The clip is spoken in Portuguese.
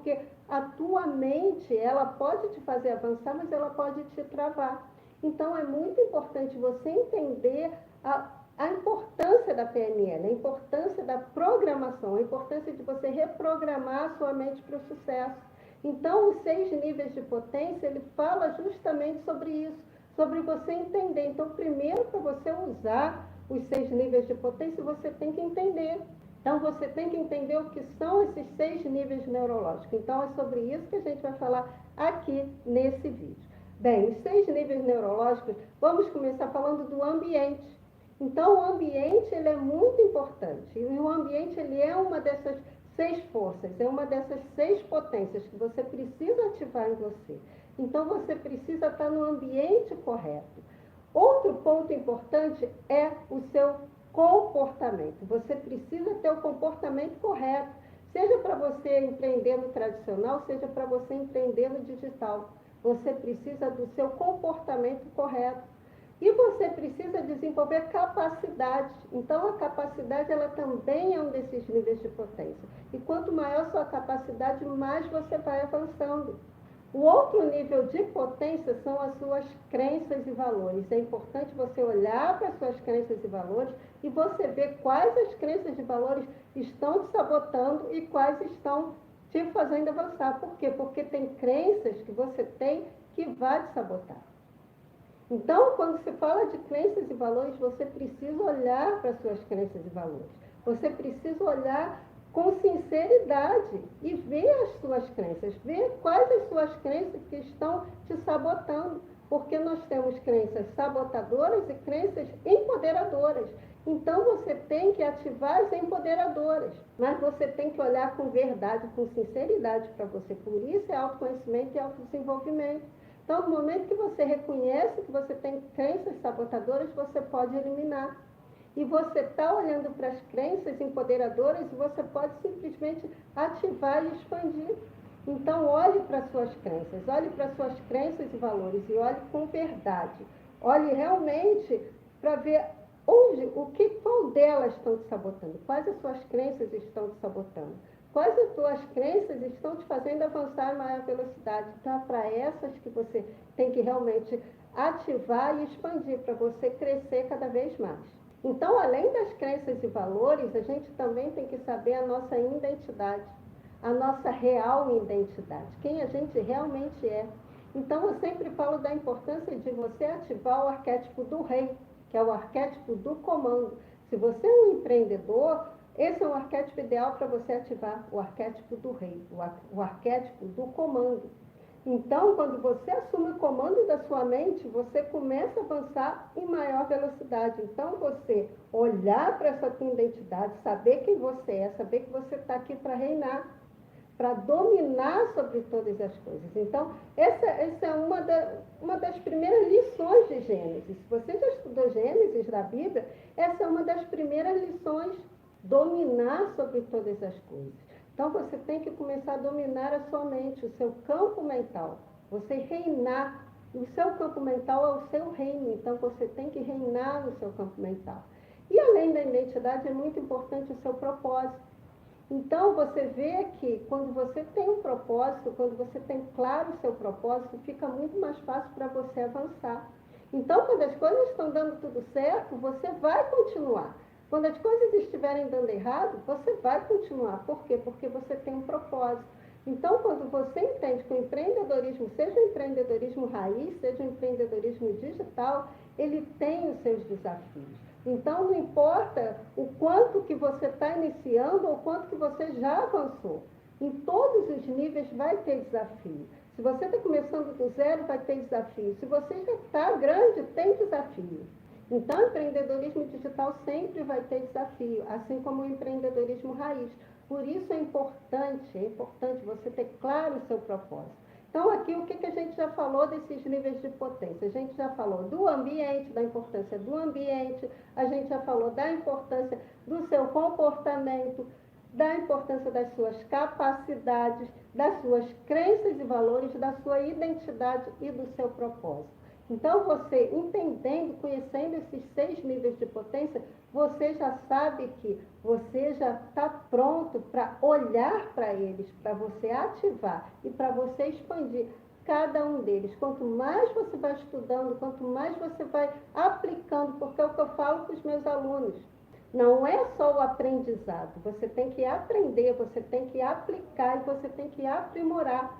porque a tua mente, ela pode te fazer avançar, mas ela pode te travar. Então, é muito importante você entender a importância da PNL, a importância da programação, a importância de você reprogramar a sua mente para o sucesso. Então, os 6 níveis de potência, ele fala justamente sobre isso, sobre você entender. Então, primeiro, para você usar os 6 níveis de potência, você tem que entender. Então, você tem que entender o que são esses 6 níveis neurológicos. Então, é sobre isso que a gente vai falar aqui nesse vídeo. Bem, os 6 níveis neurológicos, vamos começar falando do ambiente. Então, o ambiente, ele é muito importante. E o ambiente, ele é uma dessas 6 forças, é uma dessas 6 potências que você precisa ativar em você. Então, você precisa estar no ambiente correto. Outro ponto importante é o seu comportamento. Você precisa ter o comportamento correto, seja para você empreender no tradicional, seja para você empreender no digital. Você precisa do seu comportamento correto. E você precisa desenvolver capacidade. Então, a capacidade, ela também é um desses níveis de potência. E quanto maior a sua capacidade, mais você vai avançando. O outro nível de potência são as suas crenças e valores. É importante você olhar para as suas crenças e valores e você ver quais as crenças e valores estão te sabotando e quais estão te fazendo avançar. Por quê? Porque tem crenças que você tem que vai te sabotar. Então, quando se fala de crenças e valores, você precisa olhar para as suas crenças e valores. Você precisa olhar com sinceridade e ver as suas crenças, ver quais as suas crenças que estão te sabotando, porque nós temos crenças sabotadoras e crenças empoderadoras. Então, você tem que ativar as empoderadoras, mas você tem que olhar com verdade, com sinceridade para você. Por isso é autoconhecimento e autodesenvolvimento. Então, no momento que você reconhece que você tem crenças sabotadoras, você pode eliminar. E você está olhando para as crenças empoderadoras e você pode simplesmente ativar e expandir. Então, olhe para as suas crenças, olhe para as suas crenças e valores e olhe com verdade. Olhe realmente para ver qual delas estão te sabotando, quais as suas crenças estão te sabotando. Quais as tuas crenças estão te fazendo avançar em maior velocidade? Então, é para essas que você tem que realmente ativar e expandir, para você crescer cada vez mais. Então, além das crenças e valores, a gente também tem que saber a nossa identidade, a nossa real identidade, quem a gente realmente é. Então, eu sempre falo da importância de você ativar o arquétipo do rei, que é o arquétipo do comando. Se você é um empreendedor, esse é o arquétipo ideal para você ativar, o arquétipo do rei, o arquétipo do comando. Então, quando você assume o comando da sua mente, você começa a avançar em maior velocidade. Então, você olhar para essa tua identidade, saber quem você é, saber que você está aqui para reinar, para dominar sobre todas as coisas. Então, essa é uma das primeiras lições de Gênesis. Se você já estudou Gênesis da Bíblia, essa é uma das primeiras lições, dominar sobre todas as coisas. Então, você tem que começar a dominar a sua mente, o seu campo mental. Você reinar. O seu campo mental é o seu reino, então você tem que reinar no seu campo mental. E além da identidade, é muito importante o seu propósito. Então, você vê que quando você tem um propósito, quando você tem claro o seu propósito, fica muito mais fácil para você avançar. Então, quando as coisas estão dando tudo certo, você vai continuar. Quando as coisas estiverem dando errado, você vai continuar. Por quê? Porque você tem um propósito. Então, quando você entende que o empreendedorismo, seja o empreendedorismo raiz, seja o empreendedorismo digital, ele tem os seus desafios. Então, não importa o quanto que você está iniciando ou o quanto que você já avançou. Em todos os níveis vai ter desafio. Se você está começando do zero, vai ter desafio. Se você já está grande, tem desafio. Então, o empreendedorismo digital sempre vai ter desafio, assim como o empreendedorismo raiz. Por isso é importante você ter claro o seu propósito. Então, aqui, o que a gente já falou desses níveis de potência? A gente já falou do ambiente, da importância do ambiente, a gente já falou da importância do seu comportamento, da importância das suas capacidades, das suas crenças e valores, da sua identidade e do seu propósito. Então, você entendendo, conhecendo esses 6 níveis de potência, você já sabe que você já está pronto para olhar para eles, para você ativar e para você expandir cada um deles. Quanto mais você vai estudando, quanto mais você vai aplicando, porque é o que eu falo com os meus alunos. Não é só o aprendizado, você tem que aprender, você tem que aplicar e você tem que aprimorar.